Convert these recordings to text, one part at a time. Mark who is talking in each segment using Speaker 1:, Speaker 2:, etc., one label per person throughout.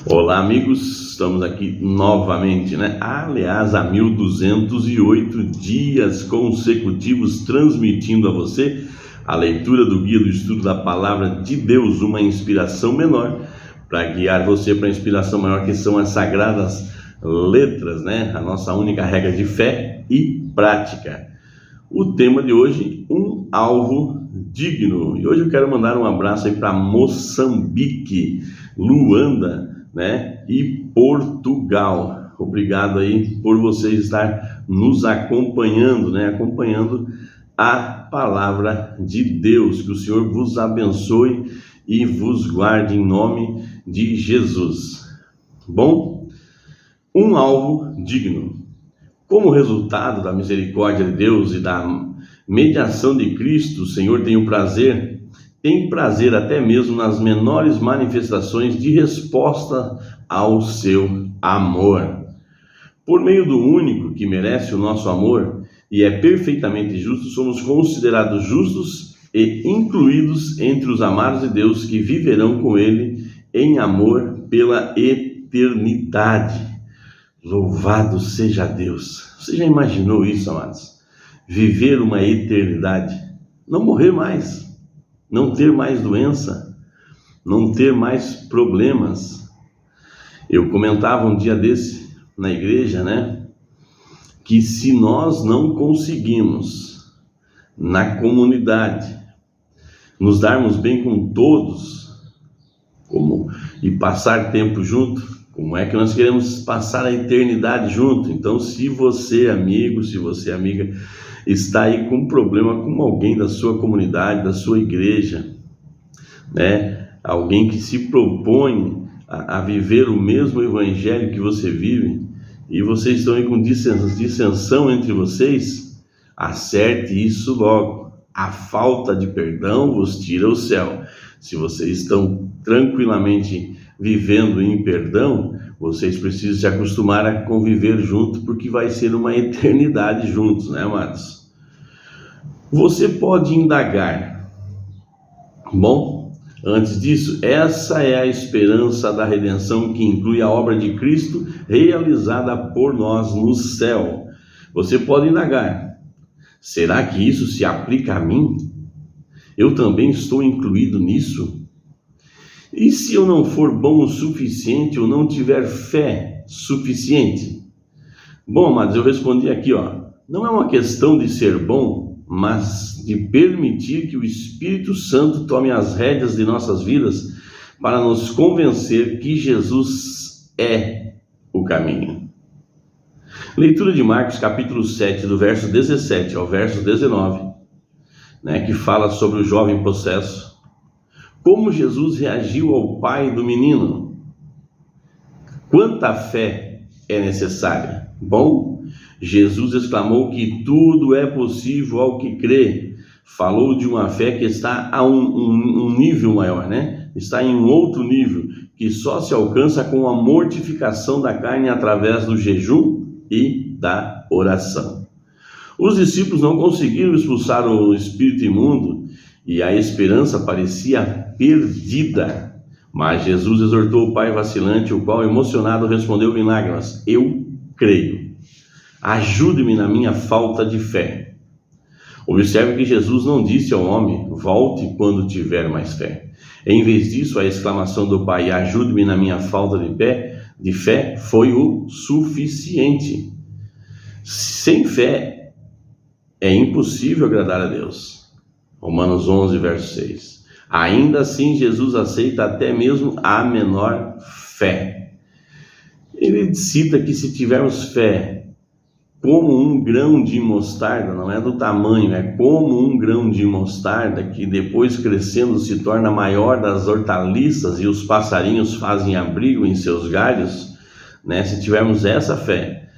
Speaker 1: Olá, amigos, estamos aqui novamente, Aliás, há 1208 dias consecutivos transmitindo a você a leitura do guia do estudo da Palavra de Deus, uma inspiração menor, para guiar você para a inspiração maior, que são as sagradas letras, A nossa única regra de fé e prática. O tema de hoje, um alvo digno. E hoje eu quero mandar um abraço aí para Moçambique, Luanda, e Portugal. Obrigado aí por vocês estar nos acompanhando, acompanhando a palavra de Deus. Que o Senhor vos abençoe e vos guarde em nome de Jesus. Bom, um alvo digno. Como resultado da misericórdia de Deus e da mediação de Cristo, o Senhor tem prazer até mesmo nas menores manifestações de resposta ao seu amor. Por meio do único que merece o nosso amor e é perfeitamente justo, somos considerados justos e incluídos entre os amados de Deus que viverão com Ele em amor pela eternidade. Louvado seja Deus! Você já imaginou isso, amados? Viver uma eternidade, não morrer mais, não ter mais doença, não ter mais problemas. Eu comentava um dia desse na igreja, que se nós não conseguimos na comunidade nos darmos bem com todos, e passar tempo junto, como é que nós queremos passar a eternidade junto? Então, se você, amigo, se você, amiga, está aí com problema com alguém da sua comunidade, da sua igreja, alguém que se propõe a viver o mesmo evangelho que você vive, e vocês estão aí com dissensão entre vocês, acerte isso logo. A falta de perdão vos tira o céu. Se vocês estão tranquilamente vivendo em perdão, vocês precisam se acostumar a conviver junto, porque vai ser uma eternidade juntos, amados? Você pode indagar. Bom, antes disso, essa é a esperança da redenção, que inclui a obra de Cristo realizada por nós no céu. Você pode indagar. Será que isso se aplica a mim? Eu também estou incluído nisso? E se eu não for bom o suficiente ou não tiver fé suficiente? Bom, amados, eu respondi aqui, não é uma questão de ser bom, mas de permitir que o Espírito Santo tome as rédeas de nossas vidas para nos convencer que Jesus é o caminho. Leitura de Marcos capítulo 7, do verso 17 ao verso 19, que fala sobre o jovem possesso. Como Jesus reagiu ao pai do menino? Quanta fé é necessária? Bom, Jesus exclamou que tudo é possível ao que crê. Falou de uma fé que está a um nível maior, Está em um outro nível, que só se alcança com a mortificação da carne através do jejum e da oração. Os discípulos não conseguiram expulsar o espírito imundo e a esperança parecia perdida. Mas Jesus exortou o pai vacilante, o qual, emocionado, respondeu em lágrimas: eu creio. Ajude-me na minha falta de fé. Observe que Jesus não disse ao homem: volte quando tiver mais fé. Em vez disso, a exclamação do pai: ajude-me na minha falta de fé, foi o suficiente. Sem fé é impossível agradar a Deus. Romanos 11, verso 6. Ainda assim, Jesus aceita até mesmo a menor fé. Ele cita que se tivermos fé como um grão de mostarda, não é do tamanho, é como um grão de mostarda, que depois crescendo se torna maior das hortaliças e os passarinhos fazem abrigo em seus galhos, Se tivermos essa fé,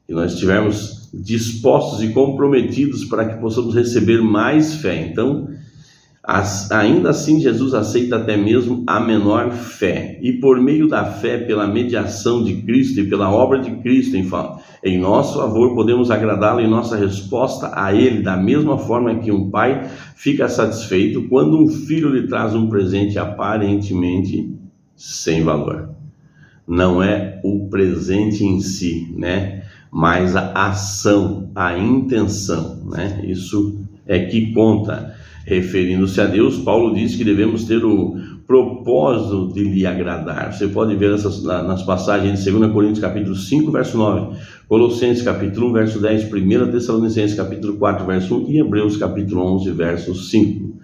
Speaker 1: e nós estivermos dispostos e comprometidos para que possamos receber mais fé, então, ainda assim, Jesus aceita até mesmo a menor fé, e por meio da fé, pela mediação de Cristo e pela obra de Cristo em nosso favor, podemos agradá-lo em nossa resposta a Ele, da mesma forma que um pai fica satisfeito quando um filho lhe traz um presente aparentemente sem valor. não é o presente em si, né? Mas a ação, a intenção, né? Isso é que conta. Referindo-se a Deus, Paulo diz que devemos ter o propósito de lhe agradar. Você pode ver nas passagens de 2 Coríntios capítulo 5, verso 9, Colossenses capítulo 1, verso 10, 1 Tessalonicenses capítulo 4, verso 1 e Hebreus capítulo 11, verso 5.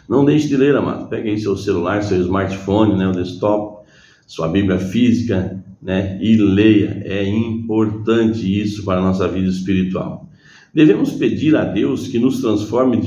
Speaker 1: Não deixe de ler, amado. Pegue aí seu celular, seu smartphone, né, o desktop, sua Bíblia física, né, e leia. É importante isso para a nossa vida espiritual. Devemos pedir a Deus que nos transforme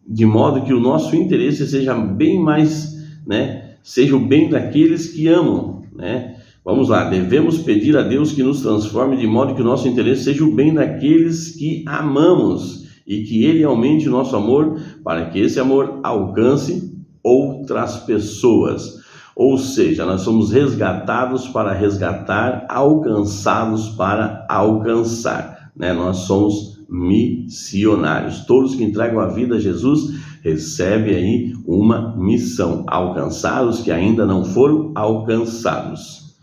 Speaker 1: de modo que o nosso interesse seja bem mais, né, seja o bem daqueles que amam, né? Vamos lá, devemos pedir a Deus que nos transforme de modo que o nosso interesse seja o bem daqueles que amamos e que Ele aumente o nosso amor para que esse amor alcance outras pessoas. Ou seja, nós somos resgatados para resgatar, alcançados para alcançar, né? Nós somos missionários. Todos que entregam a vida a Jesus recebem aí uma missão: alcançar os que ainda não foram alcançados.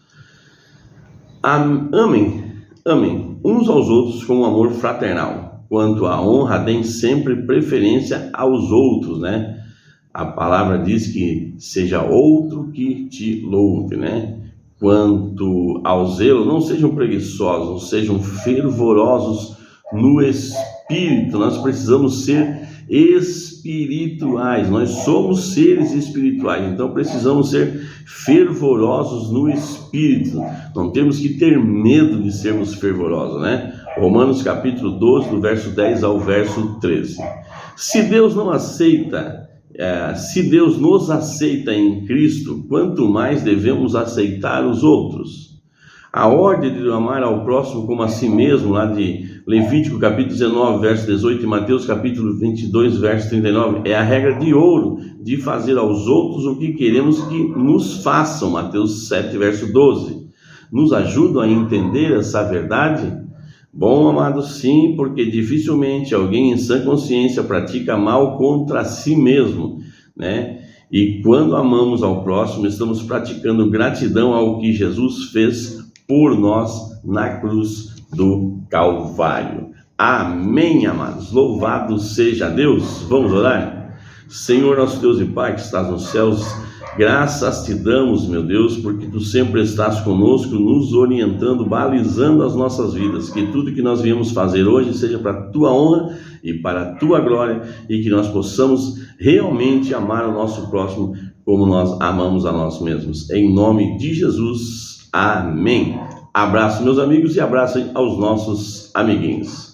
Speaker 1: Amem uns aos outros com um amor fraternal. Quanto à honra, deem sempre preferência aos outros, né? A palavra diz que seja outro que te louve, né? Quanto ao zelo, não sejam preguiçosos, sejam fervorosos no espírito. Nós precisamos ser espirituais, nós somos seres espirituais, então precisamos ser fervorosos no espírito. Não temos que ter medo de sermos fervorosos, né? Romanos capítulo 12, do verso 10 ao verso 13. Se Deus nos aceita em Cristo, quanto mais devemos aceitar os outros. A ordem de amar ao próximo como a si mesmo, lá de Levítico capítulo 19, verso 18 e Mateus capítulo 22, verso 39, é a regra de ouro de fazer aos outros o que queremos que nos façam. Mateus 7, verso 12. Nos ajudam a entender essa verdade? Bom, amados, sim, porque dificilmente alguém em sã consciência pratica mal contra si mesmo, né? E quando amamos ao próximo, estamos praticando gratidão ao que Jesus fez por nós na cruz do Calvário. Amém, amados. Louvado seja Deus. Vamos orar? Senhor, nosso Deus e Pai que estás nos céus, graças te damos, meu Deus, porque tu sempre estás conosco, nos orientando, balizando as nossas vidas. Que tudo que nós viemos fazer hoje seja para a tua honra e para a tua glória, e que nós possamos realmente amar o nosso próximo como nós amamos a nós mesmos. Em nome de Jesus, amém. Abraço, meus amigos, e abraço aos nossos amiguinhos.